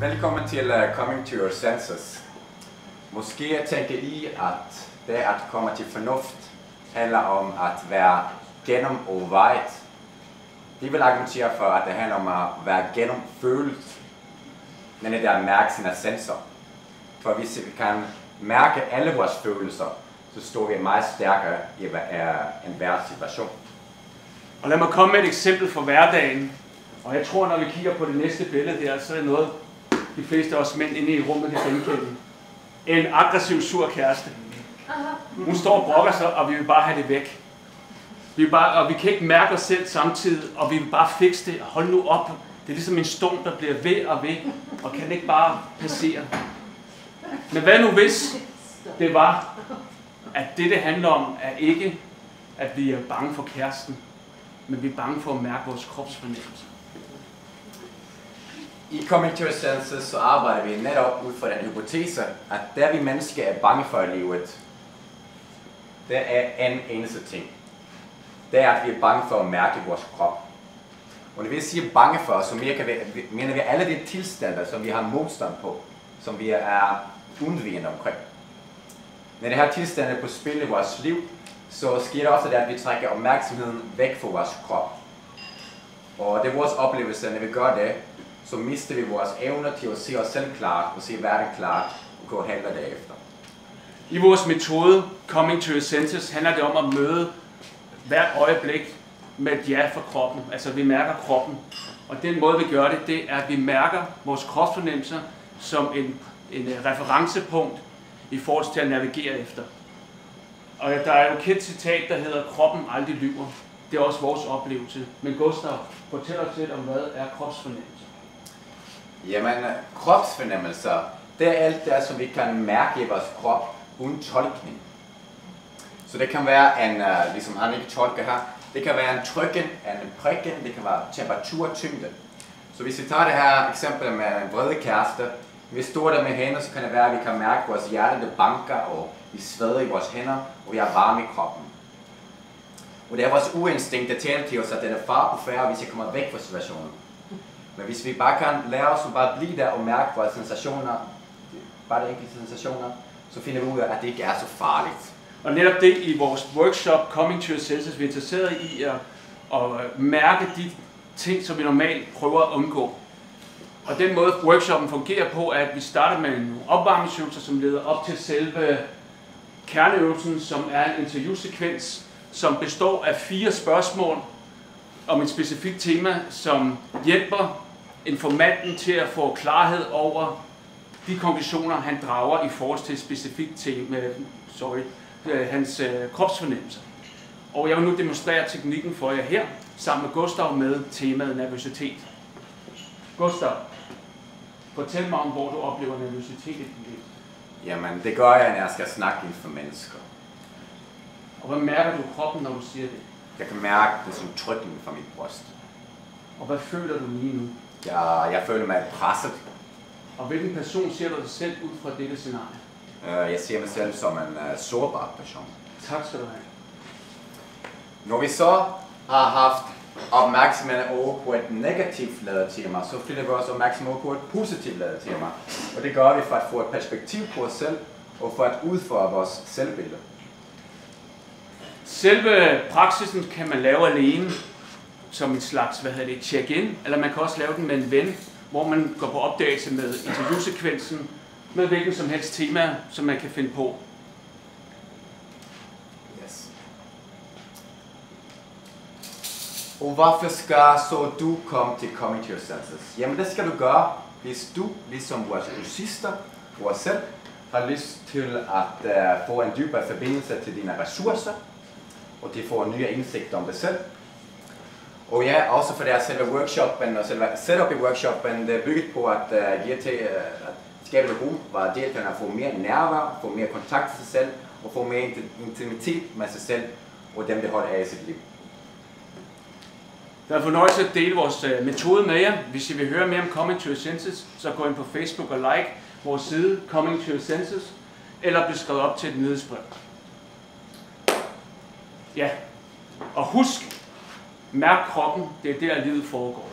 Velkommen til Coming to Your Senses. Måske tænker I, at det at komme til fornuft handler om at være genomovervejet. De vil argumentere for, at det handler om at være gennemfølt, men det er at mærke sine sensorer. For hvis vi kan mærke alle vores følelser, så står vi meget stærkere i enhver situation. Og lad mig komme med et eksempel fra hverdagen. Og jeg tror, når vi kigger på det næste billede her, så er det noget, de fleste af os mænd inde i rummet kan genkende. En aggressiv, sur kæreste. Hun står og brokker sig, og vi vil bare have det væk. Og vi kan ikke mærke os selv samtidig, og vi vil bare fikse det. Hold nu op. Det er ligesom en storm, der bliver ved og ved, og kan ikke bare passere. Men hvad nu hvis det var, at det handler om, er ikke, at vi er bange for kæresten, men vi er bange for at mærke vores kropsfornemmelse. I Coming to Your Senses så arbejder vi netop ud fra den hypotese, at der vi mennesker er bange for i livet, det er en eneste ting. Det er, at vi er bange for at mærke vores krop. Og når vi siger bange for, så mener vi alle de tilstande, som vi har modstand på, som vi er undvigende omkring. Når det her tilstande er på spil i vores liv, så sker det også det, at vi trækker opmærksomheden væk fra vores krop. Og det er vores oplevelse, når vi gør det, så mister vi vores evner til at se os selv klart og se verden klart og gå handle derefter. I vores metode, Coming to Your Senses, handler det om at møde hvert øjeblik med et ja for kroppen. Altså vi mærker kroppen. Og den måde vi gør det, det er at vi mærker vores kropsfornemmelser som en referencepunkt i forhold til at navigere efter. Og der er jo et kendt citat, der hedder, kroppen aldrig lyver. Det er også vores oplevelse. Men Gustav, fortæl os lidt om, hvad er kropsfornemmelser? Jamen, kropsfornemmelser, det er alt det, som vi kan mærke i vores krop uden tolkning. Så det kan være en, ligesom han ikke tolker her, det kan være en trykken, en prikken, det kan være temperatur, tyngde. Så hvis vi tager det her eksempel med en vrede kæreste, hvis vi står der med hænder, så kan det være, at vi kan mærke vores hjerte, det banker, og vi sveder i vores hænder, og vi er varme i kroppen. Og det er vores uinstinkt, der taler til os, at det er far på færre, hvis vi kommer væk fra situationen. Men hvis vi bare kan lære os at bare blive der og mærke vores sensationer, bare de enkelte sensationer, så finder vi ud af, at det ikke er så farligt. Og netop det i vores workshop, Coming to Your Senses, vi er interesseret i at mærke de ting, som vi normalt prøver at undgå. Og den måde workshoppen fungerer på, er, at vi starter med nogle opvarmningsøvelser, som leder op til selve kerneøvelsen, som er en interviewsekvens, som består af 4 spørgsmål om et specifikt tema, som hjælper informanten til at få klarhed over de konklusioner, han drager i forhold til et specifikt tema, hans kropsfornemmelse. Og jeg vil nu demonstrere teknikken for jer her, sammen med Gustav med temaet nervøsitet. Gustav, fortæl mig om, hvor du oplever nervøsitet i dit liv. Jamen, det gør jeg, når jeg skal snakke inden for mennesker. Og hvad mærker du i kroppen, når du siger det? Jeg kan mærke det som trykken fra mit bryst. Og hvad føler du lige nu? Jeg føler mig presset. Og hvilken person ser du dig selv ud fra dette scenarie? Jeg ser mig selv som en sårbar person. Tak skal du have. Når vi så har haft opmærksomhed over på et negativt ladet tema, så flytter vi også opmærksomhed over på et positivt ladet tema. Og det gør vi for at få et perspektiv på os selv, og for at udfordre vores selvbillede. Selve praksisen kan man lave alene, som en slags check-in, eller man kan også lave den med en ven, hvor man går på opdagelse med interviewsekvensen, med hvilken som helst tema, som man kan finde på. Yes. Og hvorfor skal så du komme til Coming to Your Senses? Jamen det skal du gøre, hvis du, ligesom vores kursister, vores selv, har lyst til at få en dybere forbindelse til dine ressourcer, og til at få nye indsigt om dig selv. Og ja, også for det er selve workshoppen og selve setup i workshoppen, det er bygget på at skabe et rum, hvor deltagerne får mere nærvær, får mere kontakt til sig selv, og får mere intimitet med sig selv, og dem, der holder af i sit liv. Det er en fornøjelse at dele vores metode med jer. Hvis I vil høre mere om Coming to Your Senses, så gå ind på Facebook og like vores side, Coming to Your Senses, eller bliv skrevet op til et nyhedsbrev. Ja, og husk, mærk kroppen, det er der livet foregår.